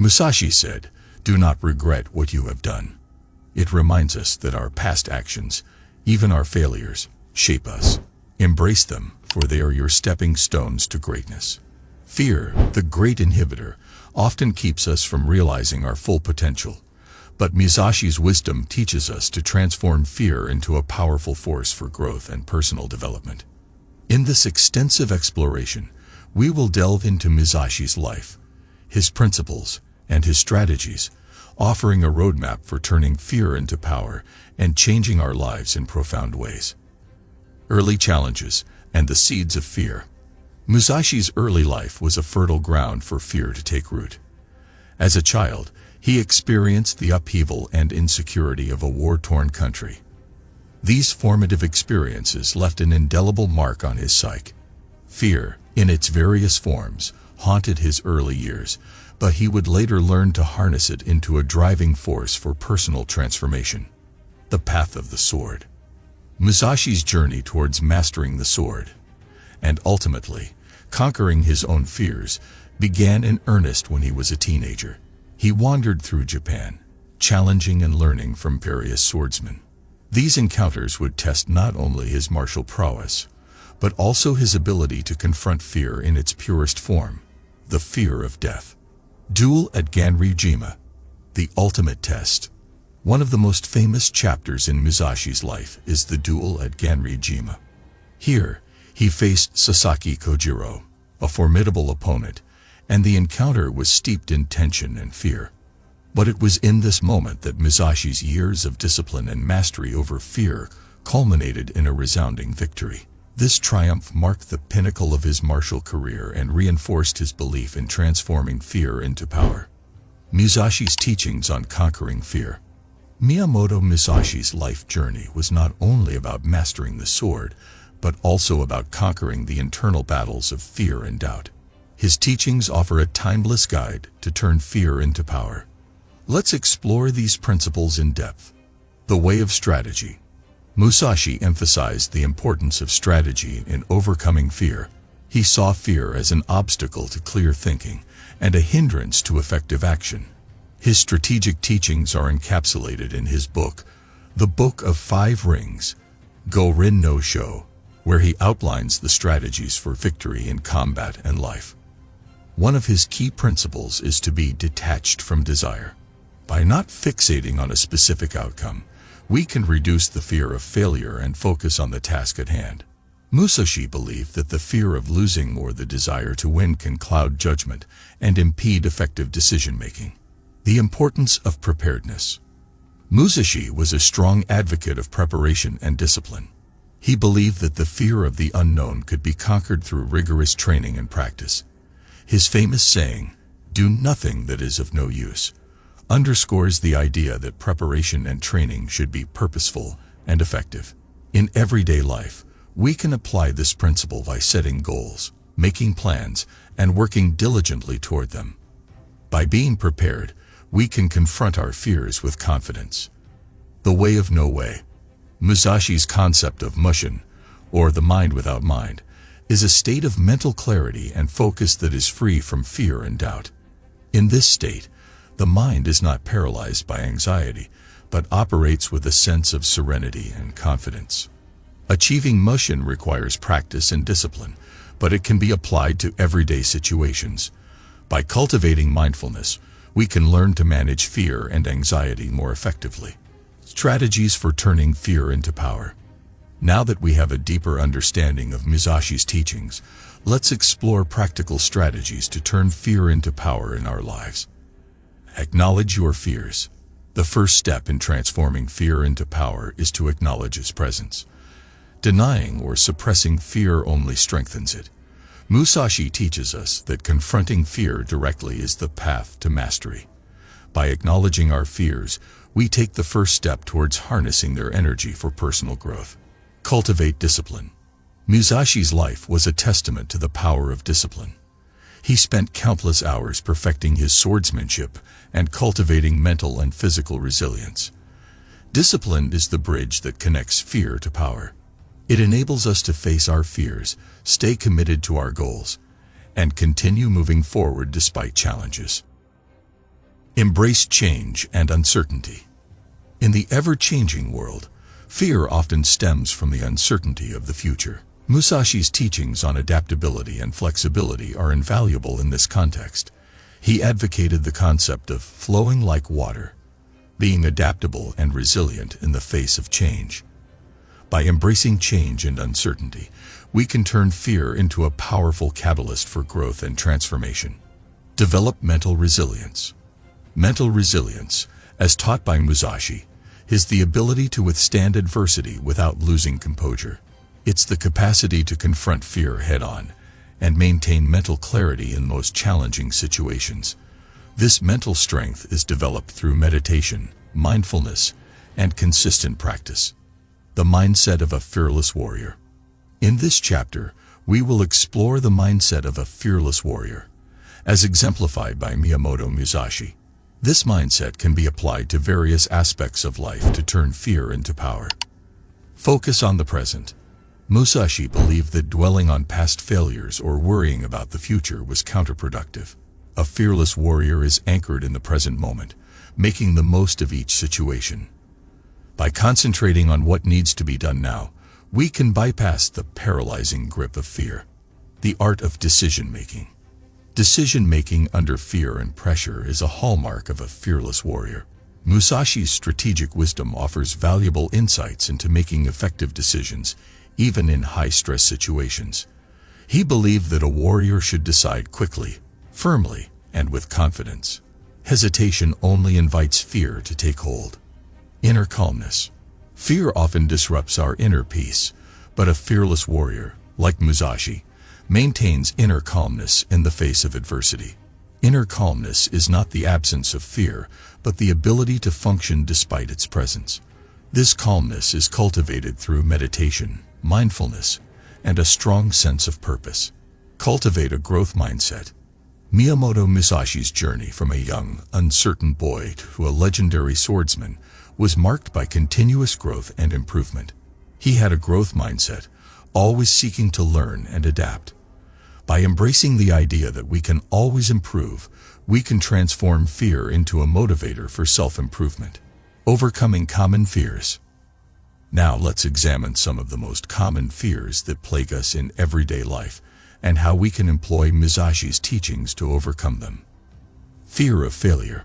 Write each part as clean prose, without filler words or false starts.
Musashi said, "Do not regret what you have done." It reminds us that our past actions, even our failures, shape us. Embrace them, for they are your stepping stones to greatness. Fear, the great inhibitor, often keeps us from realizing our full potential. But Musashi's wisdom teaches us to transform fear into a powerful force for growth and personal development. In this extensive exploration, we will delve into Musashi's life, his principles, and his strategies, offering a roadmap for turning fear into power and changing our lives in profound ways. Early challenges and the seeds of fear. Musashi's early life was a fertile ground for fear to take root. As a child, he experienced the upheaval and insecurity of a war-torn country. These formative experiences left an indelible mark on his psyche. Fear, in its various forms, haunted his early years, but he would later learn to harness it into a driving force for personal transformation. The path of the sword. Musashi's journey towards mastering the sword, and ultimately conquering his own fears, began in earnest when he was a teenager. He wandered through Japan, challenging and learning from various swordsmen. These encounters would test not only his martial prowess, but also his ability to confront fear in its purest form, the fear of death. Duel at Ganryujima, the ultimate test. One of the most famous chapters in Musashi's life is the duel at Ganryujima. Here, he faced Sasaki Kojiro, a formidable opponent, and the encounter was steeped in tension and fear. But it was in this moment that Musashi's years of discipline and mastery over fear culminated in a resounding victory. This triumph marked the pinnacle of his martial career and reinforced his belief in transforming fear into power. Musashi's teachings on conquering fear. Miyamoto Musashi's life journey was not only about mastering the sword, but also about conquering the internal battles of fear and doubt. His teachings offer a timeless guide to turn fear into power. Let's explore these principles in depth. The way of strategy. Musashi emphasized the importance of strategy in overcoming fear. He saw fear as an obstacle to clear thinking and a hindrance to effective action. His strategic teachings are encapsulated in his book, The Book of Five Rings, Go-Rin no Sho, where he outlines the strategies for victory in combat and life. One of his key principles is to be detached from desire. By not fixating on a specific outcome, we can reduce the fear of failure and focus on the task at hand. Musashi believed that the fear of losing or the desire to win can cloud judgment and impede effective decision-making. The importance of preparedness. Musashi was a strong advocate of preparation and discipline. He believed that the fear of the unknown could be conquered through rigorous training and practice. His famous saying, "Do nothing that is of no use," underscores the idea that preparation and training should be purposeful and effective. In everyday life, we can apply this principle by setting goals, making plans, and working diligently toward them. By being prepared, we can confront our fears with confidence. The way of no way. Musashi's concept of mushin, or the mind without mind, is a state of mental clarity and focus that is free from fear and doubt. In this state, the mind is not paralyzed by anxiety, but operates with a sense of serenity and confidence. Achieving mushin requires practice and discipline, but it can be applied to everyday situations. By cultivating mindfulness, we can learn to manage fear and anxiety more effectively. Strategies for turning fear into power. Now that we have a deeper understanding of Musashi's teachings, let's explore practical strategies to turn fear into power in our lives. Acknowledge your fears. The first step in transforming fear into power is to acknowledge its presence. Denying or suppressing fear only strengthens it. Musashi teaches us that confronting fear directly is the path to mastery. By acknowledging our fears, we take the first step towards harnessing their energy for personal growth. Cultivate discipline. Musashi's life was a testament to the power of discipline. He spent countless hours perfecting his swordsmanship and cultivating mental and physical resilience. Discipline is the bridge that connects fear to power. It enables us to face our fears, stay committed to our goals, and continue moving forward despite challenges. Embrace change and uncertainty. In the ever-changing world, fear often stems from the uncertainty of the future. Musashi's teachings on adaptability and flexibility are invaluable in this context. He advocated the concept of flowing like water, being adaptable and resilient in the face of change. By embracing change and uncertainty, we can turn fear into a powerful catalyst for growth and transformation. Develop mental resilience. Mental resilience, as taught by Musashi, is the ability to withstand adversity without losing composure. It's the capacity to confront fear head-on and maintain mental clarity in most challenging situations. This mental strength is developed through meditation, mindfulness, and consistent practice. The mindset of a fearless warrior. In this chapter, we will explore the mindset of a fearless warrior, as exemplified by Miyamoto Musashi. This mindset can be applied to various aspects of life to turn fear into power. Focus on the present. Musashi believed that dwelling on past failures or worrying about the future was counterproductive. A fearless warrior is anchored in the present moment, making the most of each situation. By concentrating on what needs to be done now, we can bypass the paralyzing grip of fear. The art of decision-making. Decision-making under fear and pressure is a hallmark of a fearless warrior. Musashi's strategic wisdom offers valuable insights into making effective decisions, even in high-stress situations. He believed that a warrior should decide quickly, firmly, and with confidence. Hesitation only invites fear to take hold. Inner calmness. Fear often disrupts our inner peace, but a fearless warrior, like Musashi, maintains inner calmness in the face of adversity. Inner calmness is not the absence of fear, but the ability to function despite its presence. This calmness is cultivated through meditation, mindfulness, and a strong sense of purpose. Cultivate a growth mindset. Miyamoto Musashi's journey from a young, uncertain boy to a legendary swordsman was marked by continuous growth and improvement. He had a growth mindset, always seeking to learn and adapt. By embracing the idea that we can always improve, we can transform fear into a motivator for self-improvement. Overcoming common fears. Now let's examine some of the most common fears that plague us in everyday life and how we can employ Musashi's teachings to overcome them. Fear of failure.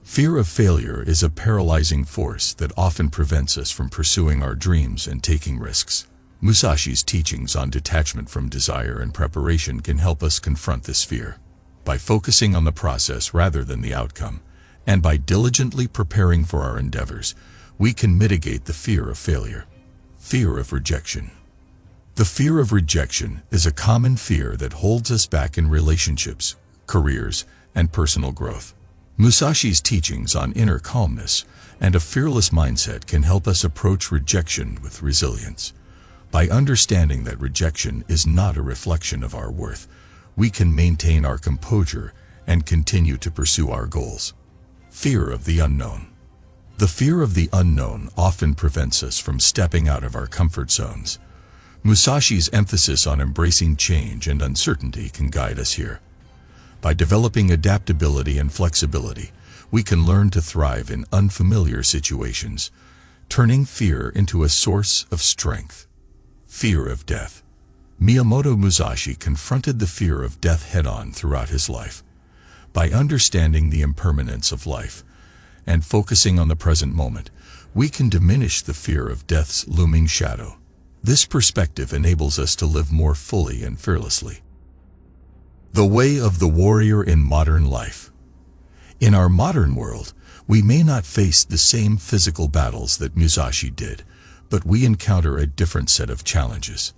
Fear of failure is a paralyzing force that often prevents us from pursuing our dreams and taking risks. Musashi's teachings on detachment from desire and preparation can help us confront this fear. By focusing on the process rather than the outcome, and by diligently preparing for our endeavors, we can mitigate the fear of failure. Fear of rejection. The fear of rejection is a common fear that holds us back in relationships, careers, and personal growth. Musashi's teachings on inner calmness and a fearless mindset can help us approach rejection with resilience. By understanding that rejection is not a reflection of our worth, we can maintain our composure and continue to pursue our goals. Fear of the unknown. The fear of the unknown often prevents us from stepping out of our comfort zones. Musashi's emphasis on embracing change and uncertainty can guide us here. By developing adaptability and flexibility, we can learn to thrive in unfamiliar situations, turning fear into a source of strength. Fear of death. Miyamoto Musashi confronted the fear of death head-on throughout his life. By understanding the impermanence of life and focusing on the present moment, we can diminish the fear of death's looming shadow. This perspective enables us to live more fully and fearlessly. The way of the warrior in modern life. In our modern world, we may not face the same physical battles that Musashi did, but we encounter a different set of challenges.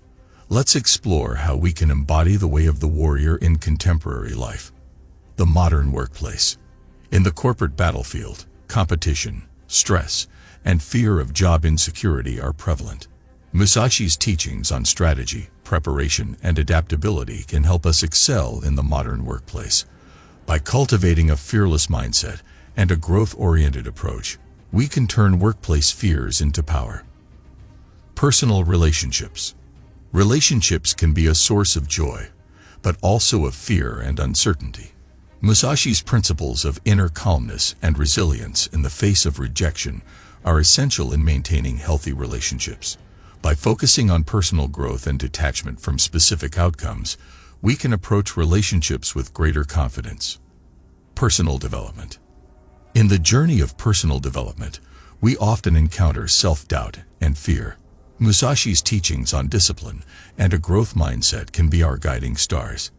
Let's explore how we can embody the way of the warrior in contemporary life. The modern workplace. In the corporate battlefield, competition, stress, and fear of job insecurity are prevalent. Musashi's teachings on strategy, preparation, and adaptability can help us excel in the modern workplace. By cultivating a fearless mindset and a growth-oriented approach, we can turn workplace fears into power. Personal relationships. Relationships can be a source of joy, but also of fear and uncertainty. Musashi's principles of inner calmness and resilience in the face of rejection are essential in maintaining healthy relationships. By focusing on personal growth and detachment from specific outcomes, we can approach relationships with greater confidence. Personal development. In the journey of personal development, we often encounter self-doubt and fear. Musashi's teachings on discipline and a growth mindset can be our guiding stars.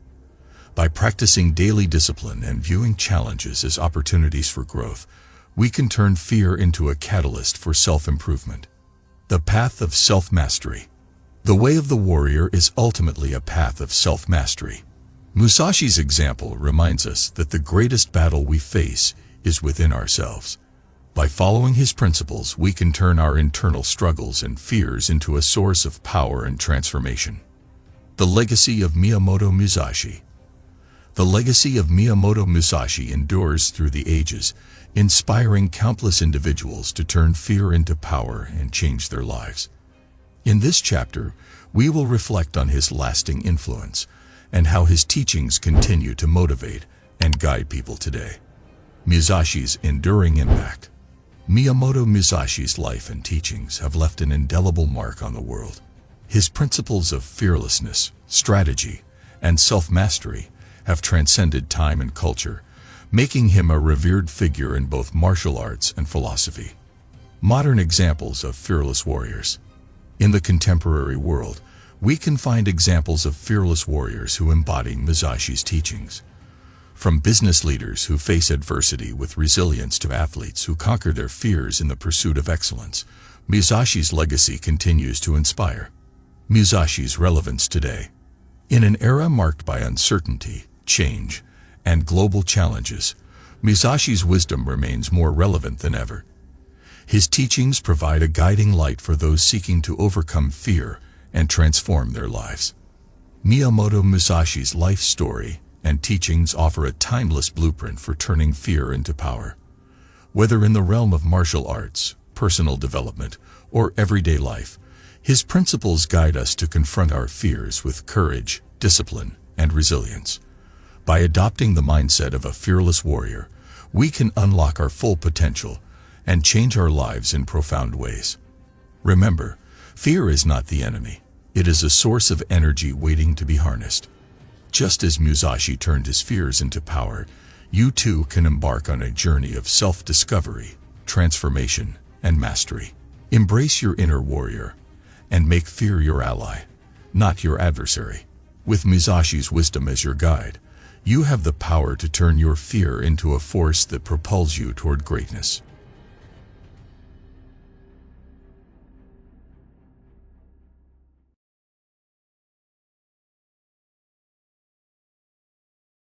By practicing daily discipline and viewing challenges as opportunities for growth, we can turn fear into a catalyst for self-improvement. The path of self-mastery. The way of the warrior is ultimately a path of self-mastery. Musashi's example reminds us that the greatest battle we face is within ourselves. By following his principles, we can turn our internal struggles and fears into a source of power and transformation. The legacy of Miyamoto Musashi. The legacy of Miyamoto Musashi endures through the ages, inspiring countless individuals to turn fear into power and change their lives. In this chapter, we will reflect on his lasting influence and how his teachings continue to motivate and guide people today. Musashi's enduring impact. Miyamoto Musashi's life and teachings have left an indelible mark on the world. His principles of fearlessness, strategy, and self-mastery have transcended time and culture, making him a revered figure in both martial arts and philosophy. Modern examples of fearless warriors. In the contemporary world, we can find examples of fearless warriors who embody Musashi's teachings. From business leaders who face adversity with resilience to athletes who conquer their fears in the pursuit of excellence, Musashi's legacy continues to inspire. Musashi's relevance today. In an era marked by uncertainty, change, and global challenges, Musashi's wisdom remains more relevant than ever. His teachings provide a guiding light for those seeking to overcome fear and transform their lives. Miyamoto Musashi's life story and teachings offer a timeless blueprint for turning fear into power. Whether in the realm of martial arts, personal development, or everyday life, his principles guide us to confront our fears with courage, discipline, and resilience. By adopting the mindset of a fearless warrior, we can unlock our full potential and change our lives in profound ways. Remember, fear is not the enemy. It is a source of energy waiting to be harnessed. Just as Musashi turned his fears into power, you too can embark on a journey of self-discovery, transformation, and mastery. Embrace your inner warrior and make fear your ally, not your adversary. With Musashi's wisdom as your guide, you have the power to turn your fear into a force that propels you toward greatness.